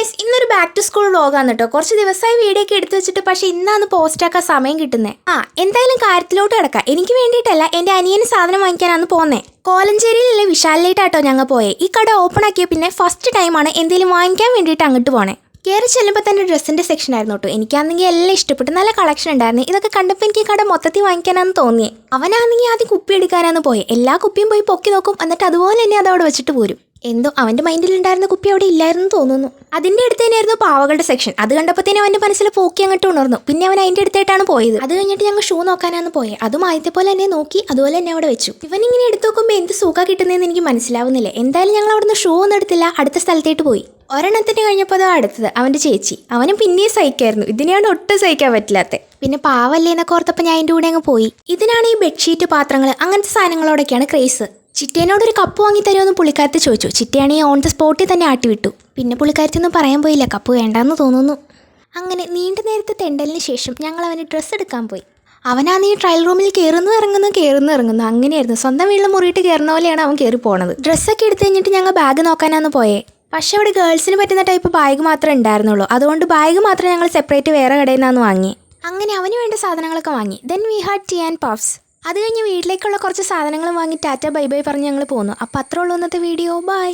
Guys ഇന്നൊരു back to school വ്ലോഗാണ് കേട്ടോ. കുറച്ച് ദിവസമായി വീഡിയോ ഒക്കെ എടുത്തു വെച്ചിട്ട് പക്ഷെ ഇന്നാണ് പോസ്റ്റ് ആക്കാൻ സമയം കിട്ടുന്നത്. എന്തായാലും കാര്യത്തിലോട്ട് കിടക്കാം. എനിക്ക് വേണ്ടിയിട്ടല്ല, എൻ്റെ അനിയന് സാധനം വാങ്ങിക്കാനാണ് പോകുന്നത്. കോലഞ്ചേരിയിലുള്ള വിശാലിലേട്ടാട്ടോ ഞങ്ങൾ പോയേ. ഈ കട ഓപ്പൺ ആക്കിയ പിന്നെ ഫസ്റ്റ് ടൈമാണ് എന്തെങ്കിലും വാങ്ങിക്കാൻ വേണ്ടിയിട്ട് അങ്ങോട്ട് പോണേ. കയറി ചെല്ലുമ്പോൾ തന്നെ ഡ്രസ്സിൻ്റെ സെക്ഷൻ ആയിരുന്നു കേട്ടോ. എനിക്കാണെങ്കിൽ എല്ലാം ഇഷ്ടപ്പെട്ടു, നല്ല കളക്ഷൻ ഉണ്ടായിരുന്നു. ഇതൊക്കെ കണ്ടപ്പോൾ എനിക്ക് കട മൊത്തത്തിൽ വാങ്ങിക്കാനാണെന്ന് തോന്നിയേ. അവനാണെങ്കിൽ ആദ്യം കുപ്പി എടുക്കാനാണ് പോയെ. എല്ലാ കുപ്പിയും പോയി പൊക്കി നോക്കും, എന്നിട്ട് അതുപോലെ തന്നെ അതവിടെ വെച്ചിട്ട് പോരും. എന്തോ അവൻ്റെ മൈൻഡിലുണ്ടായിരുന്ന കുപ്പി അവിടെ ഇല്ലായിരുന്നു തോന്നുന്നു. അതിൻ്റെ അടുത്ത് തന്നെയായിരുന്നു പാവകളുടെ സെക്ഷൻ. അത് കണ്ടപ്പോഴത്തേനും അവൻ്റെ മനസ്സിൽ പോക്കി അങ്ങോട്ട് ഉണർന്നു. പിന്നെ അവൻ അതിൻ്റെ അടുത്തായിട്ടാണ് പോയത്. അത് കഴിഞ്ഞിട്ട് ഞങ്ങൾ ഷൂ നോക്കാനാണ് പോയത്. അതും ആദ്യത്തെ പോലെ തന്നെ നോക്കി അതുപോലെ തന്നെ അവിടെ വെച്ചു. ഇവനിങ്ങനെ എടുത്ത് നോക്കുമ്പോൾ എന്ത് സുഖം കിട്ടുന്നതെന്ന് എനിക്ക് മനസ്സിലാവുന്നില്ല. എന്തായാലും ഞങ്ങൾ അവിടുന്ന് ഷൂ ഒന്നും എടുത്തില്ല, അടുത്ത സ്ഥലത്തേട്ട് പോയി. ഒരെണ്ണത്തിന് കഴിഞ്ഞപ്പോൾ അതോ അടുത്തത് അവൻ്റെ ചേച്ചി. അവനും പിന്നെയും സഹിക്കായിരുന്നു. ഇതിനെയാണ് ഒട്ടും സഹിക്കാൻ പറ്റില്ലാത്ത. പിന്നെ പാവല്ലേ എന്നൊക്കെ ഓർത്തപ്പോൾ ഞാൻ അതിൻ്റെ കൂടെ അങ്ങ് പോയി. ഇതിനാണ് ഈ ബെഡ്ഷീറ്റ്, പാത്രങ്ങൾ, അങ്ങനത്തെ സാധനങ്ങളോടൊക്കെയാണ് ക്രേസ്. ചിറ്റേനോട് ഒരു കപ്പ് വാങ്ങി തരുമെന്ന് പുള്ളിക്കാരത്തി ചോദിച്ചു. ചിറ്റയാണെങ്കിൽ ഓൺ ദ സ്പോട്ടിൽ തന്നെ ആട്ടിവിട്ടു. പിന്നെ പുള്ളിക്കാരത്തൊന്നും പറയാൻ പോയില്ല, കപ്പ് വേണ്ടാന്ന് തോന്നുന്നു. അങ്ങനെ നീണ്ട നേരത്തെ തെണ്ടലിന് ശേഷം ഞങ്ങൾ അവന് ഡ്രസ്സ് എടുക്കാൻ പോയി. അവനാണ് ഈ ട്രയൽ റൂമിൽ കയറുന്നു ഇറങ്ങുന്നു അങ്ങനെയായിരുന്നു. സ്വന്തം വീട്ടിൽ മുറിയിട്ട് കയറുന്ന പോലെയാണ് അവൻ കയറി പോണത്. ഡ്രസ്സൊക്കെ എടുത്ത് കഴിഞ്ഞിട്ട് ഞങ്ങൾ ബാഗ് നോക്കാനാണ് പോയേ. പക്ഷേ അവിടെ ഗേൾസിന് പറ്റുന്ന ടൈപ്പ് ബാഗ് മാത്രമേ ഉണ്ടായിരുന്നുള്ളൂ. അതുകൊണ്ട് ബാഗ് മാത്രം ഞങ്ങൾ സെപ്പറേറ്റ് വേറെ കടയിൽ നിന്നാണ് വാങ്ങി. അങ്ങനെ അവന് വേണ്ട സാധനങ്ങളൊക്കെ വാങ്ങി. Then we had tea and puffs. അത് കഴിഞ്ഞ് വീട്ടിലേക്കുള്ള കുറച്ച് സാധനങ്ങൾ വാങ്ങി ടാറ്റ ബൈ ബൈ പറഞ്ഞ് ഞങ്ങൾ പോന്നു. അപ്പോൾ അത്രേ ഉള്ളൂ ഇന്നത്തെ വീഡിയോ. ബൈ.